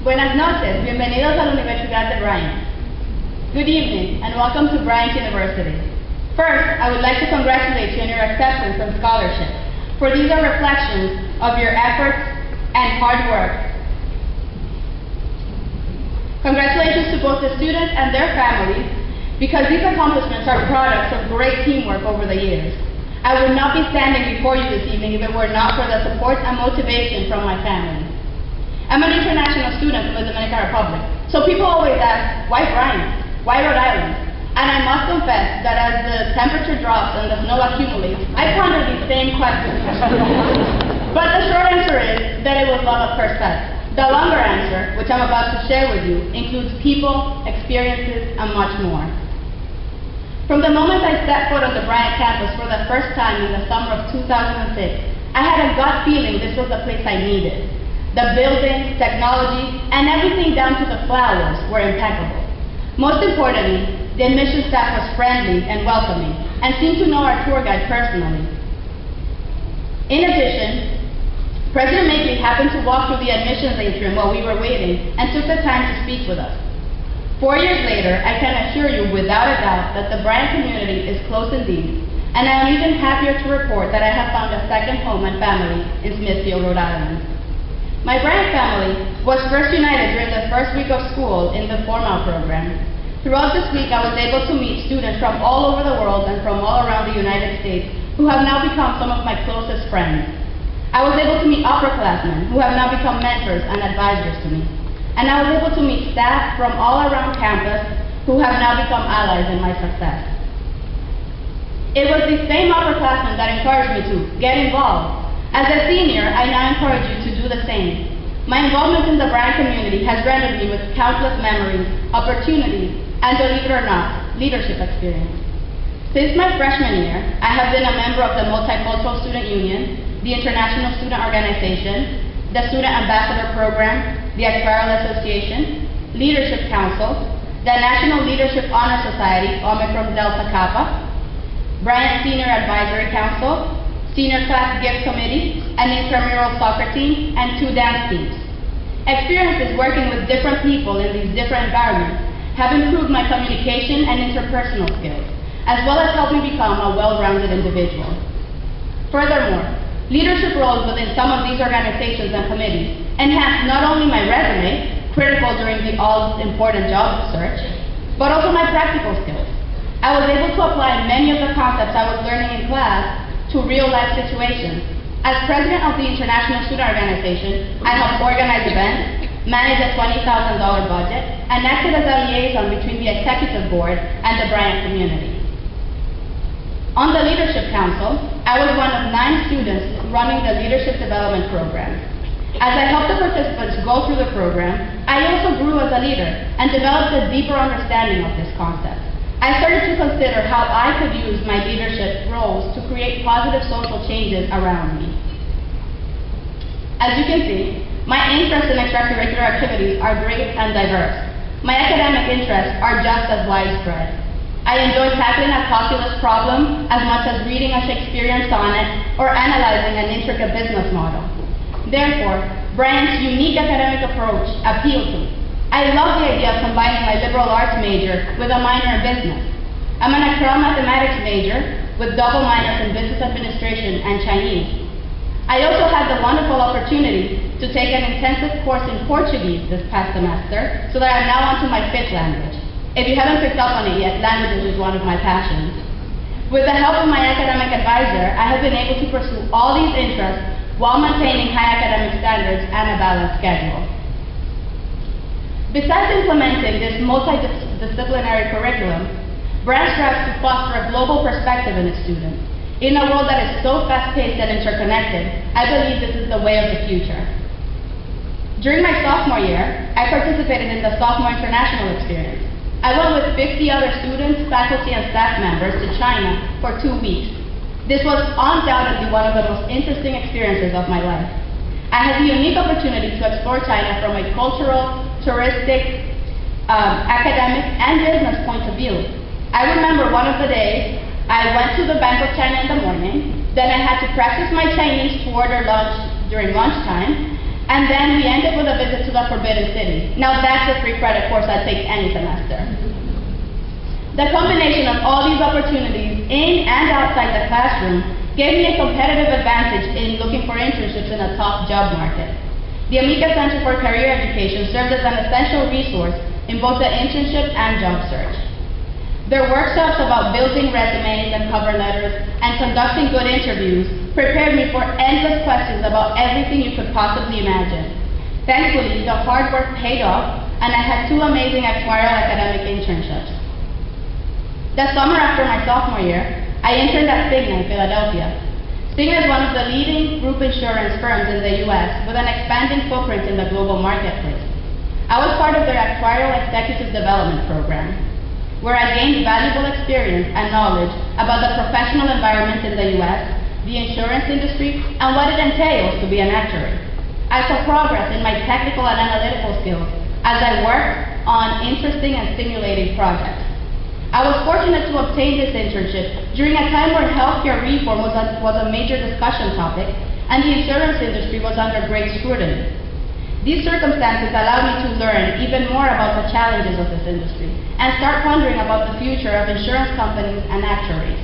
Buenas noches, bienvenidos a la Universidad de Bryant. Good evening, and welcome to Bryant University. First, I would like to congratulate you on your acceptance and scholarship, for these are reflections of your efforts and hard work. Congratulations to both the students and their families, because these accomplishments are products of great teamwork over the years. I would not be standing before you this evening if it were not for the support and motivation from my family. I'm an international student from the Dominican Republic, so people always ask, why Bryant? Why Rhode Island? And I must confess that as the temperature drops and the snow accumulates, I ponder these same questions. But the short answer is that it was love at first sight. The longer answer, which I'm about to share with you, includes people, experiences, and much more. From the moment I set foot on the Bryant campus for the first time in the summer of 2006, I had a gut feeling this was the place I needed. The buildings, technology, and everything down to the flowers were impeccable. Most importantly, the admissions staff was friendly and welcoming, and seemed to know our tour guide personally. In addition, President Makeley happened to walk through the admissions atrium while we were waiting, and took the time to speak with us. 4 years later, I can assure you without a doubt that the Bryant community is close indeed, and I am even happier to report that I have found a second home and family in Smithfield, Rhode Island. My Bryant family was first united during the first week of school in the formal program. Throughout this week, I was able to meet students from all over the world and from all around the United States who have now become some of my closest friends. I was able to meet upperclassmen who have now become mentors and advisors to me. And I was able to meet staff from all around campus who have now become allies in my success. It was these same upperclassmen that encouraged me to get involved. As a senior, I now encourage you to do the same. My involvement in the Bryant community has rendered me with countless memories, opportunities, and believe it or not, leadership experience. Since my freshman year, I have been a member of the Multicultural Student Union, the International Student Organization, the Student Ambassador Program, the Equivalent Association, Leadership Council, the National Leadership Honor Society, Omicron Delta Kappa, Bryant Senior Advisory Council, Senior Class Gift Committee, an intramural soccer team, and 2 dance teams. Experiences working with different people in these different environments have improved my communication and interpersonal skills, as well as helped me become a well-rounded individual. Furthermore, leadership roles within some of these organizations and committees enhanced not only my resume, critical during the all-important job search, but also my practical skills. I was able to apply many of the concepts I was learning in class to real-life situations. As president of the International Student Organization, I helped organize events, manage a $20,000 budget, and acted as a liaison between the executive board and the Bryant community. On the Leadership Council, I was one of 9 students running the Leadership Development Program. As I helped the participants go through the program, I also grew as a leader and developed a deeper understanding of this concept. I started to consider how I could use my leadership roles to create positive social changes around me. As you can see, my interests in extracurricular activities are great and diverse. My academic interests are just as widespread. I enjoy tackling a calculus problem as much as reading a Shakespearean sonnet or analyzing an intricate business model. Therefore, Bryant's unique academic approach appealed to me. I love the idea of combining my liberal arts major with a minor in business. I'm an account mathematics major with double minors in business administration and Chinese. I also had the wonderful opportunity to take an intensive course in Portuguese this past semester, so that I'm now onto my 5th language. If you haven't picked up on it yet, languages is one of my passions. With the help of my academic advisor, I have been able to pursue all these interests while maintaining high academic standards and a balanced schedule. Besides implementing this multidisciplinary curriculum, Bryant strives to foster a global perspective in its students. In a world that is so fast-paced and interconnected, I believe this is the way of the future. During my sophomore year, I participated in the Sophomore International Experience. I went with 50 other students, faculty, and staff members to China for 2 weeks. This was undoubtedly one of the most interesting experiences of my life. I had the unique opportunity to explore China from a cultural, touristic, academic, and business point of view. I remember one of the days, I went to the Bank of China in the morning, then I had to practice my Chinese to order lunch during lunchtime, And then we ended with a visit to the Forbidden City. Now that's a free credit course I'd take any semester. The combination of all these opportunities in and outside the classroom gave me a competitive advantage in looking for internships in a tough job market. The Amica Center for Career Education served as an essential resource in both the internship and job search. Their workshops about building resumes and cover letters and conducting good interviews prepared me for endless questions about everything you could possibly imagine. Thankfully, the hard work paid off, and I had 2 amazing actuarial academic internships. The summer after my sophomore year, I interned at Cigna in Philadelphia. Cigna is one of the leading group insurance firms in the U.S. with an expanding footprint in the global marketplace. I was part of their actuarial executive development program, where I gained valuable experience and knowledge about the professional environment in the U.S., the insurance industry, and what it entails to be an actuary. I saw progress in my technical and analytical skills as I worked on interesting and stimulating projects. I was fortunate to obtain this internship during a time where healthcare reform was a major discussion topic and the insurance industry was under great scrutiny. These circumstances allowed me to learn even more about the challenges of this industry and start wondering about the future of insurance companies and actuaries.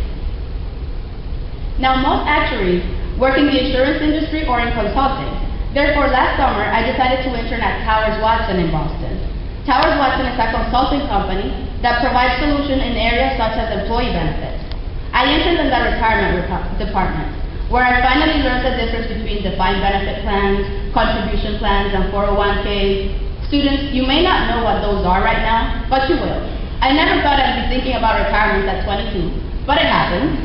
Now, most actuaries work in the insurance industry or in consulting. Therefore, last summer, I decided to intern at Towers Watson in Boston. Towers Watson is a consulting company that provides solutions in areas such as employee benefits. I interned in the retirement department, where I finally learned the difference between defined benefit plans, contribution plans, and 401ks. Students, you may not know what those are right now, but you will. I never thought I'd be thinking about retirement at 22, but it happened.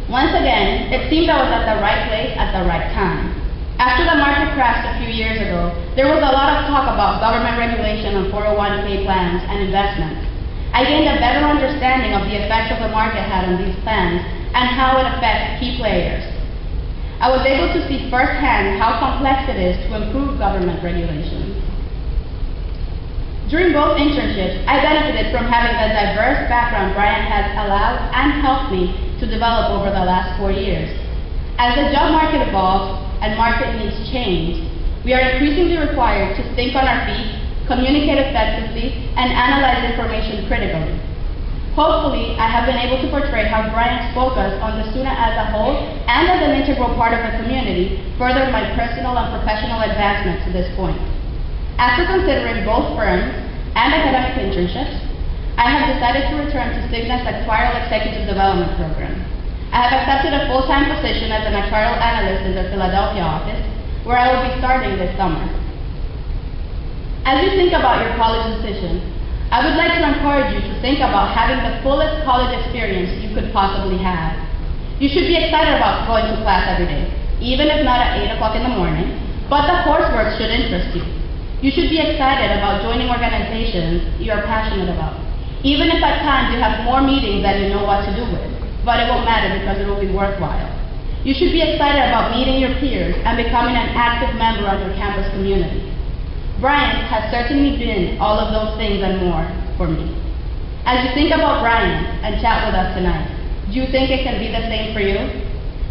Once again, it seemed I was at the right place at the right time. After the market crashed a few years ago, there was a lot of talk about government regulation on 401k plans and investments. I gained a better understanding of the effects of the market had on these plans and how it affects key players. I was able to see firsthand how complex it is to improve government regulations. During both internships, I benefited from having the diverse background Bryant has allowed and helped me to develop over the last 4 years. As the job market evolves and market needs change, we are increasingly required to think on our feet, communicate effectively, and analyze information critically. Hopefully, I have been able to portray how Bryant's focus on the student as a whole and as an integral part of the community furthered my personal and professional advancement to this point. After considering both firms and academic internships, I have decided to return to Cigna's Actuarial Executive Development Program. I have accepted a full-time position as an actuarial analyst in the Philadelphia office, where I will be starting this summer. As you think about your college decision, I would like to encourage you to think about having the fullest college experience you could possibly have. You should be excited about going to class every day, even if not at 8 o'clock in the morning, but the coursework should interest you. You should be excited about joining organizations you are passionate about, even if at times you have more meetings than you know what to do with. But it won't matter because it will be worthwhile. You should be excited about meeting your peers and becoming an active member of your campus community. Bryant has certainly been all of those things and more for me. As you think about Bryant and chat with us tonight, do you think it can be the same for you?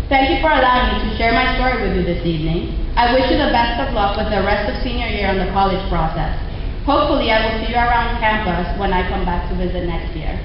Thank you for allowing me to share my story with you this evening. I wish you the best of luck with the rest of senior year and the college process. Hopefully, I will see you around campus when I come back to visit next year.